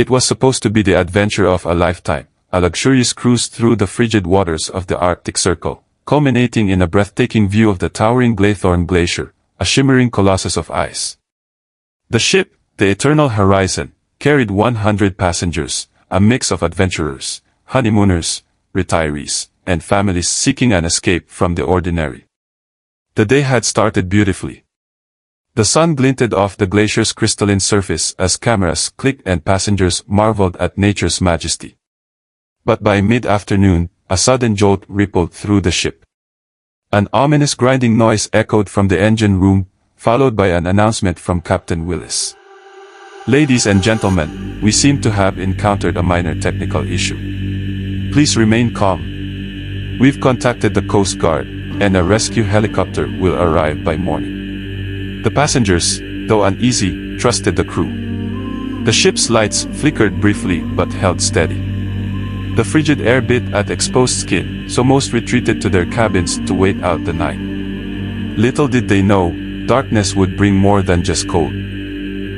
It was supposed to be the adventure of a lifetime, a luxurious cruise through the frigid waters of the Arctic Circle, culminating in a breathtaking view of the towering Glacier, a shimmering colossus of ice. The ship, the Eternal Horizon, carried 100 passengers, a mix of adventurers, honeymooners, retirees, and families seeking an escape from the ordinary. The day had started beautifully. The sun glinted off the glacier's crystalline surface as cameras clicked and passengers marveled at nature's majesty. But by mid-afternoon, a sudden jolt rippled through the ship. An ominous grinding noise echoed from the engine room, followed by an announcement from Captain Willis. "Ladies and gentlemen, we seem to have encountered a minor technical issue. Please remain calm. We've contacted the Coast Guard, and a rescue helicopter will arrive by morning." The passengers, though uneasy, trusted the crew. The ship's lights flickered briefly but held steady. The frigid air bit at exposed skin, so most retreated to their cabins to wait out the night. Little did they know, darkness would bring more than just cold.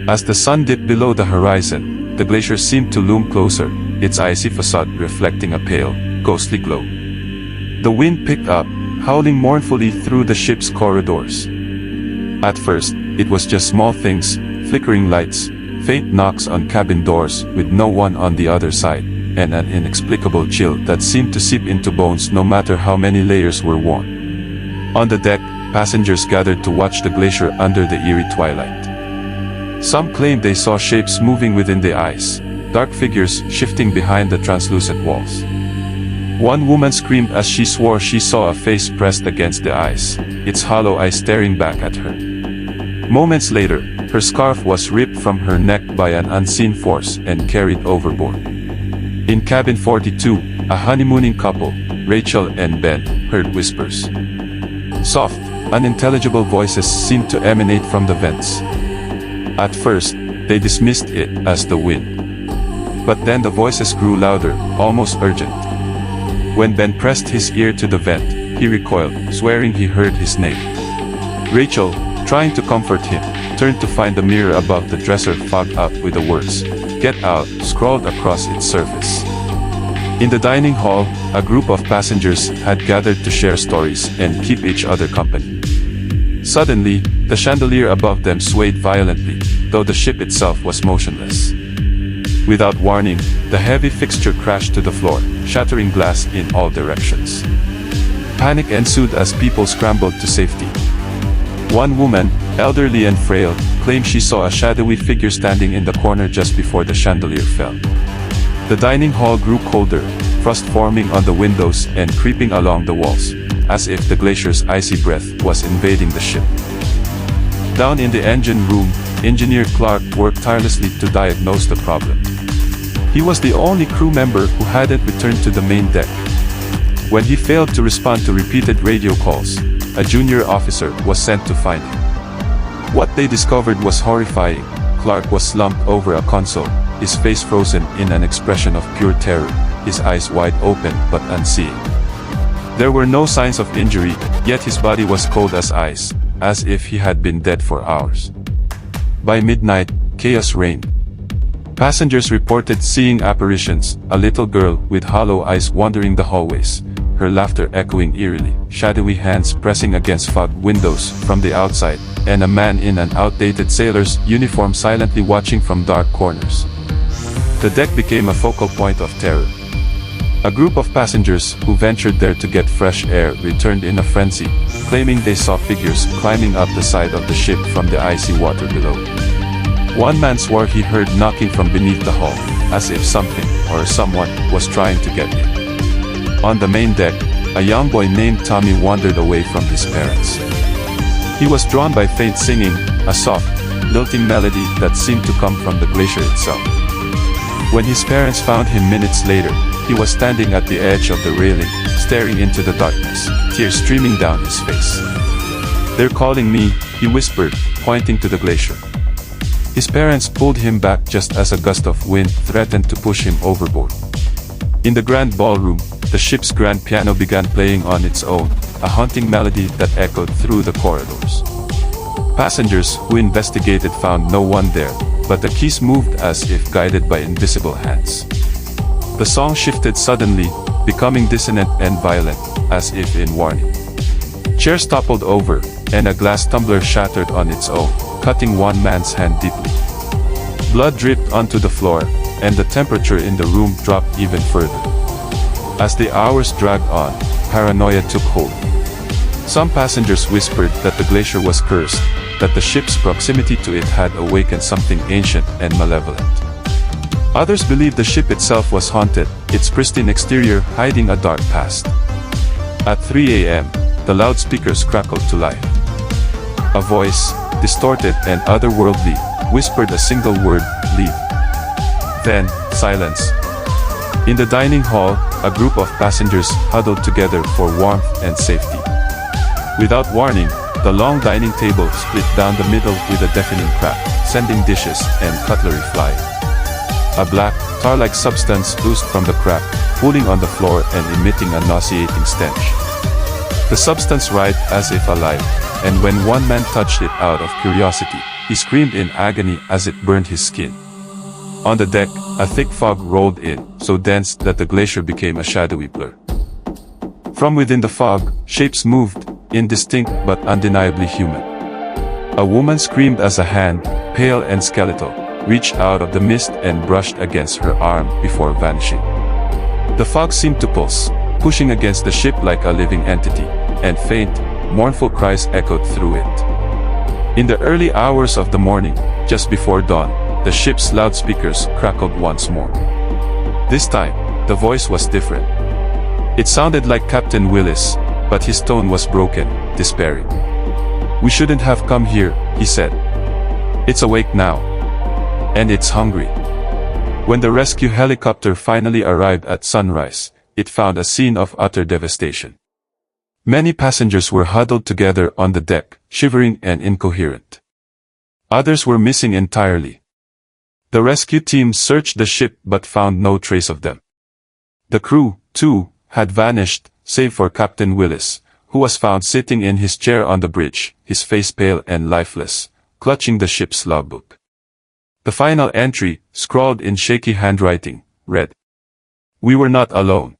As the sun dipped below the horizon, the glacier seemed to loom closer, its icy facade reflecting a pale, ghostly glow. The wind picked up, howling mournfully through the ship's corridors. At first, it was just small things, flickering lights, faint knocks on cabin doors with no one on the other side, and an inexplicable chill that seemed to seep into bones no matter how many layers were worn. On the deck, passengers gathered to watch the glacier under the eerie twilight. Some claimed they saw shapes moving within the ice, dark figures shifting behind the translucent walls. One woman screamed as she swore she saw a face pressed against the ice, its hollow eye staring back at her. Moments later, her scarf was ripped from her neck by an unseen force and carried overboard. In cabin 42, a honeymooning couple, Rachel and Ben, heard whispers. Soft, unintelligible voices seemed to emanate from the vents. At first, they dismissed it as the wind. But then the voices grew louder, almost urgent. When Ben pressed his ear to the vent, he recoiled, swearing he heard his name. Rachel, trying to comfort him, turned to find the mirror above the dresser fogged up with the words, "Get out," scrawled across its surface. In the dining hall, a group of passengers had gathered to share stories and keep each other company. Suddenly, the chandelier above them swayed violently, though the ship itself was motionless. Without warning, the heavy fixture crashed to the floor, shattering glass in all directions. Panic ensued as people scrambled to safety. One woman, elderly and frail, claimed she saw a shadowy figure standing in the corner just before the chandelier fell. The dining hall grew colder, frost forming on the windows and creeping along the walls, as if the glacier's icy breath was invading the ship. Down in the engine room, Engineer Clark worked tirelessly to diagnose the problem. He was the only crew member who hadn't returned to the main deck. When he failed to respond to repeated radio calls, a junior officer was sent to find him. What they discovered was horrifying. Clark was slumped over a console, his face frozen in an expression of pure terror, his eyes wide open but unseeing. There were no signs of injury, yet his body was cold as ice, as if he had been dead for hours. By midnight, chaos reigned. Passengers reported seeing apparitions, a little girl with hollow eyes wandering the hallways, her laughter echoing eerily, shadowy hands pressing against fogged windows from the outside, and a man in an outdated sailor's uniform silently watching from dark corners. The deck became a focal point of terror. A group of passengers who ventured there to get fresh air returned in a frenzy, claiming they saw figures climbing up the side of the ship from the icy water below. One man swore he heard knocking from beneath the hull, as if something or someone was trying to get in. On the main deck, a young boy named Tommy wandered away from his parents. He was drawn by faint singing, a soft, lilting melody that seemed to come from the glacier itself. When his parents found him minutes later, he was standing at the edge of the railing, staring into the darkness, tears streaming down his face. "They're calling me," he whispered, pointing to the glacier. His parents pulled him back just as a gust of wind threatened to push him overboard. In the grand ballroom, the ship's grand piano began playing on its own, a haunting melody that echoed through the corridors. Passengers who investigated found no one there, but the keys moved as if guided by invisible hands. The song shifted suddenly, becoming dissonant and violent, as if in warning. Chairs toppled over, and a glass tumbler shattered on its own, cutting one man's hand deeply. Blood dripped onto the floor, and the temperature in the room dropped even further. As the hours dragged on, paranoia took hold. Some passengers whispered that the Glacier was cursed, that the ship's proximity to it had awakened something ancient and malevolent. Others believed the ship itself was haunted, its pristine exterior hiding a dark past. At 3 a.m., the loudspeakers crackled to life. A voice, distorted and otherworldly, whispered a single word, "Leave." Then, silence. In the dining hall, a group of passengers huddled together for warmth and safety. Without warning, the long dining table split down the middle with a deafening crack, sending dishes and cutlery flying. A black, tar-like substance oozed from the crack, pooling on the floor and emitting a nauseating stench. The substance writhed as if alive, and when one man touched it out of curiosity, he screamed in agony as it burned his skin. On the deck, a thick fog rolled in, so dense that the Glacier became a shadowy blur. From within the fog, shapes moved, indistinct but undeniably human. A woman screamed as a hand, pale and skeletal, reached out of the mist and brushed against her arm before vanishing. The fog seemed to pulse, pushing against the ship like a living entity, and faint, mournful cries echoed through it. In the early hours of the morning, just before dawn, the ship's loudspeakers crackled once more. This time, the voice was different. It sounded like Captain Willis, but his tone was broken, despairing. "We shouldn't have come here," he said. "It's awake now. And it's hungry." When the rescue helicopter finally arrived at sunrise, it found a scene of utter devastation. Many passengers were huddled together on the deck, shivering and incoherent. Others were missing entirely. The rescue team searched the ship but found no trace of them. The crew, too, had vanished, save for Captain Willis, who was found sitting in his chair on the bridge, his face pale and lifeless, clutching the ship's logbook. The final entry, scrawled in shaky handwriting, read, "We were not alone."